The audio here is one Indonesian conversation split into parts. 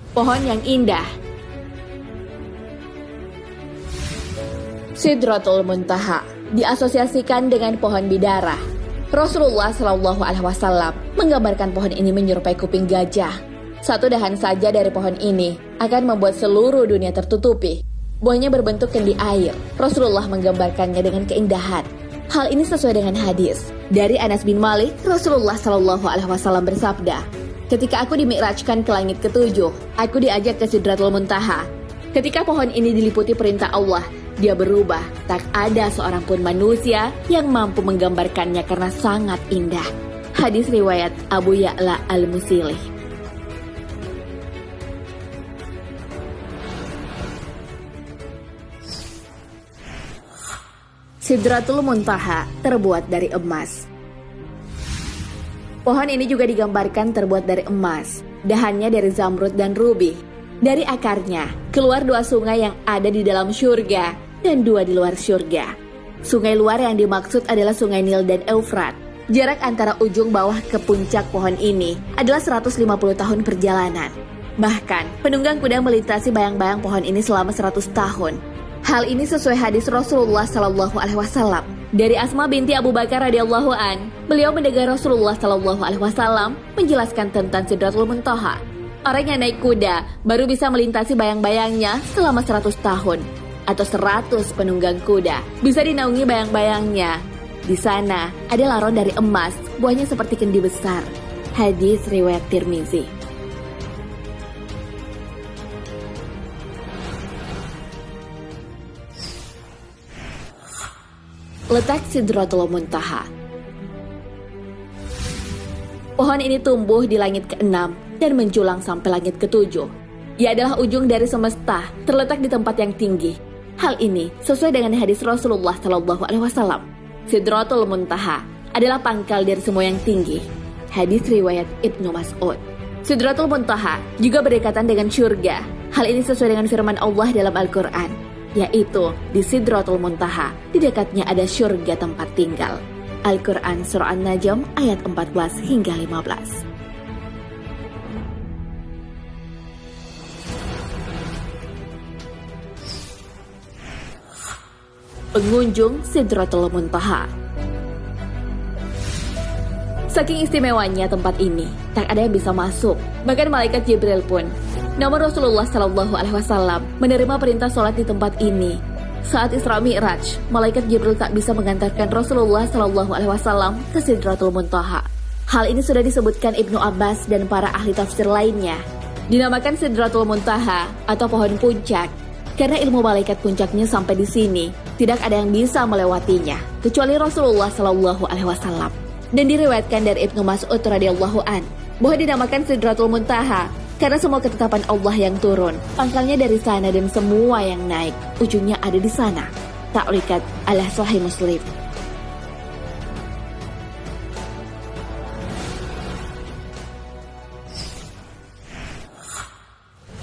Pohon yang indah. Sidratul Muntaha diasosiasikan dengan pohon bidara. Rasulullah Shallallahu Alaihi Wasallam menggambarkan pohon ini menyerupai kuping gajah. Satu dahan saja dari pohon ini akan membuat seluruh dunia tertutupi. Buahnya berbentuk kendi air. Rasulullah menggambarkannya dengan keindahan. Hal ini sesuai dengan hadis dari Anas bin Malik. Rasulullah Shallallahu Alaihi Wasallam bersabda, "Ketika aku dimi'rajkan ke langit ketujuh, aku diajak ke Sidratul Muntaha. Ketika pohon ini diliputi perintah Allah, dia berubah. Tak ada seorang pun manusia yang mampu menggambarkannya karena sangat indah." Hadis riwayat Abu Ya'la Al-Musili. Sidratul Muntaha terbuat dari emas. Pohon ini juga digambarkan terbuat dari emas. Dahannya dari zamrud dan rubi. Dari akarnya keluar dua sungai yang ada di dalam syurga dan dua di luar syurga. Sungai luar yang dimaksud adalah sungai Nil dan Eufrat. Jarak antara ujung bawah ke puncak pohon ini adalah 150 tahun perjalanan. Bahkan penunggang kuda melintasi bayang-bayang pohon ini selama 100 tahun. Hal ini sesuai hadis Rasulullah Shallallahu Alaihi Wasallam. Dari Asma binti Abu Bakar radhiyallahu an, beliau mendengar Rasulullah Shallallahu Alaihi Wasallam menjelaskan tentang Sidratul Muntaha. Orang yang naik kuda baru bisa melintasi bayang-bayangnya selama 100 tahun, atau 100 penunggang kuda bisa dinaungi bayang-bayangnya. Di sana ada laron dari emas, buahnya seperti kendi besar. Hadis riwayat Tirmizi. Letak Sidratul Muntaha. Pohon ini tumbuh di langit ke-6 dan menjulang sampai langit ke-7. Ia adalah ujung dari semesta, terletak di tempat yang tinggi. Hal ini sesuai dengan hadis Rasulullah Shallallahu Alaihi Wasallam. Sidratul Muntaha adalah pangkal dari semua yang tinggi. Hadis riwayat Ibnu Mas'ud. Sidratul Muntaha juga berdekatan dengan syurga. Hal ini sesuai dengan firman Allah dalam Al-Quran, yaitu di Sidratul Muntaha, di dekatnya ada syurga tempat tinggal. Al-Quran Surah An-Najm ayat 14 hingga 15. Pengunjung Sidratul Muntaha. Saking istimewanya tempat ini, tak ada yang bisa masuk, bahkan malaikat Jibril pun. Namun Rasulullah Shallallahu Alaihi Wasallam menerima perintah sholat di tempat ini. Saat Isra Mi'raj, malaikat Jibril tak bisa mengantarkan Rasulullah Shallallahu Alaihi Wasallam ke Sidratul Muntaha. Hal ini sudah disebutkan Ibnu Abbas dan para ahli tafsir lainnya. Dinamakan Sidratul Muntaha atau pohon puncak karena ilmu malaikat puncaknya sampai di sini. Tidak ada yang bisa melewatinya kecuali Rasulullah Shallallahu Alaihi Wasallam. Dan diriwayatkan dari Ibnu Mas'ud radhiyallahu an bahwa dinamakan Sidratul Muntaha karena semua ketetapan Allah yang turun, pangkalnya dari sana dan semua yang naik, ujungnya ada di sana. Ta'liqat ala Sahih Muslim.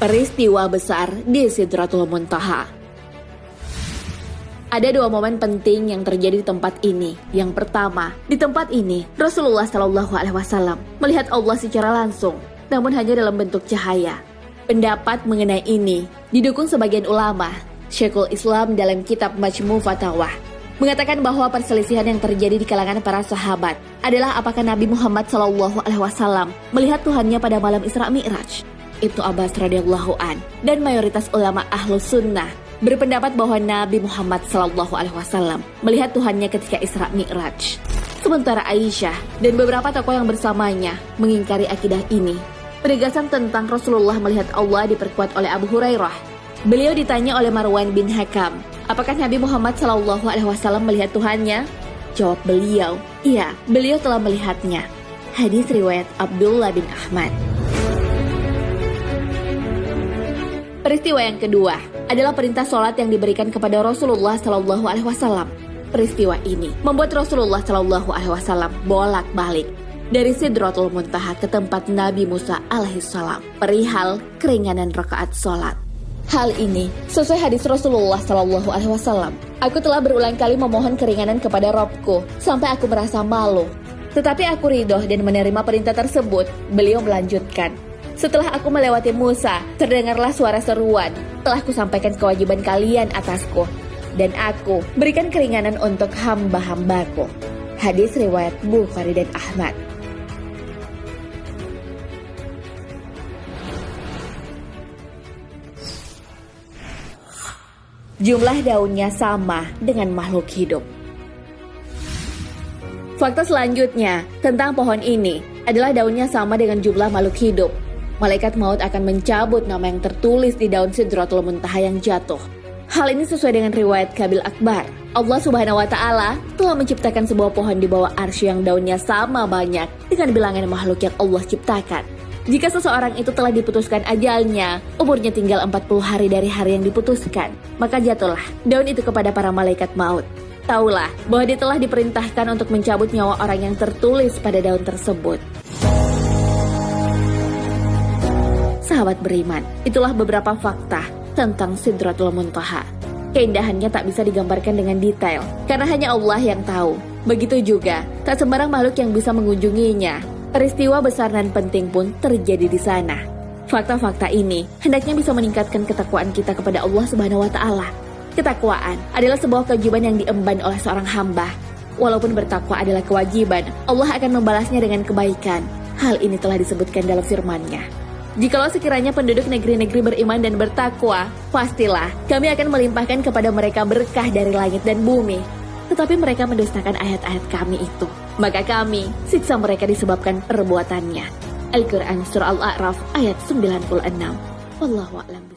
Peristiwa besar di Sidratul Muntaha. Ada dua momen penting yang terjadi di tempat ini. Yang pertama, di tempat ini Rasulullah Shallallahu Alaihi Wasallam melihat Allah secara langsung, namun hanya dalam bentuk cahaya. Pendapat mengenai ini didukung sebagian ulama. Syekhul Islam dalam kitab Majmu' Fatawah mengatakan bahwa perselisihan yang terjadi di kalangan para sahabat adalah apakah Nabi Muhammad Shallallahu Alaihi Wasallam melihat Tuhannya pada malam Isra Mi'raj. Ibnu Abbas radhiyallahu an dan mayoritas ulama Ahlus Sunnah berpendapat bahwa Nabi Muhammad Shallallahu Alaihi Wasallam melihat Tuhannya ketika Isra Mi'raj. Sementara Aisyah dan beberapa tokoh yang bersamanya mengingkari akidah ini. Penegasan tentang Rasulullah melihat Allah diperkuat oleh Abu Hurairah. Beliau ditanya oleh Marwan bin Hakam, apakah Nabi Muhammad Shallallahu Alaihi Wasallam melihat Tuhannya? Jawab beliau, iya, beliau telah melihatnya. Hadis riwayat Abdullah bin Ahmad. Peristiwa yang kedua adalah perintah sholat yang diberikan kepada Rasulullah Shallallahu Alaihi Wasallam. Peristiwa ini membuat Rasulullah Shallallahu Alaihi Wasallam bolak-balik dari Sidratul Muntaha ke tempat Nabi Musa alaihissalam perihal keringanan rakaat sholat. Hal ini sesuai hadis Rasulullah Shallallahu Alaihi Wasallam. Aku telah berulang kali memohon keringanan kepada Robku sampai aku merasa malu. Tetapi aku ridho dan menerima perintah tersebut. Beliau melanjutkan, Setelah aku melewati Musa, terdengarlah suara seruan. Telah kusampaikan kewajiban kalian atasku. Dan aku berikan keringanan untuk hamba-hambaku. Hadis riwayat Bukhari dan Ahmad. Jumlah daunnya sama dengan makhluk hidup. Fakta selanjutnya tentang pohon ini adalah daunnya sama dengan jumlah makhluk hidup. Malaikat maut akan mencabut nama yang tertulis di daun Sidratul Muntaha yang jatuh. Hal ini sesuai dengan riwayat Kabil Akbar. Allah Subhanahu wa Ta'ala telah menciptakan sebuah pohon di bawah arsy yang daunnya sama banyak dengan bilangan makhluk yang Allah ciptakan. Jika seseorang itu telah diputuskan ajalnya, umurnya tinggal 40 hari dari hari yang diputuskan, maka jatuhlah daun itu kepada para malaikat maut. Taulah bahwa dia telah diperintahkan untuk mencabut nyawa orang yang tertulis pada daun tersebut. Sahabat beriman, itulah beberapa fakta tentang Sidratul Muntaha. Keindahannya tak bisa digambarkan dengan detail, karena hanya Allah yang tahu. Begitu juga, tak sembarang makhluk yang bisa mengunjunginya. Peristiwa besar dan penting pun terjadi di sana. Fakta-fakta ini hendaknya bisa meningkatkan ketakwaan kita kepada Allah Subhanahu wa Ta'ala. Ketakwaan adalah sebuah kewajiban yang diemban oleh seorang hamba. Walaupun bertakwa adalah kewajiban, Allah akan membalasnya dengan kebaikan. Hal ini telah disebutkan dalam firman-Nya. Jikalau sekiranya penduduk negeri-negeri beriman dan bertakwa, pastilah kami akan melimpahkan kepada mereka berkah dari langit dan bumi. Tetapi mereka mendustakan ayat-ayat kami itu. Maka kami siksa mereka disebabkan perbuatannya. Al-Quran Surah Al-A'raf ayat 96. Wallahu a'lam.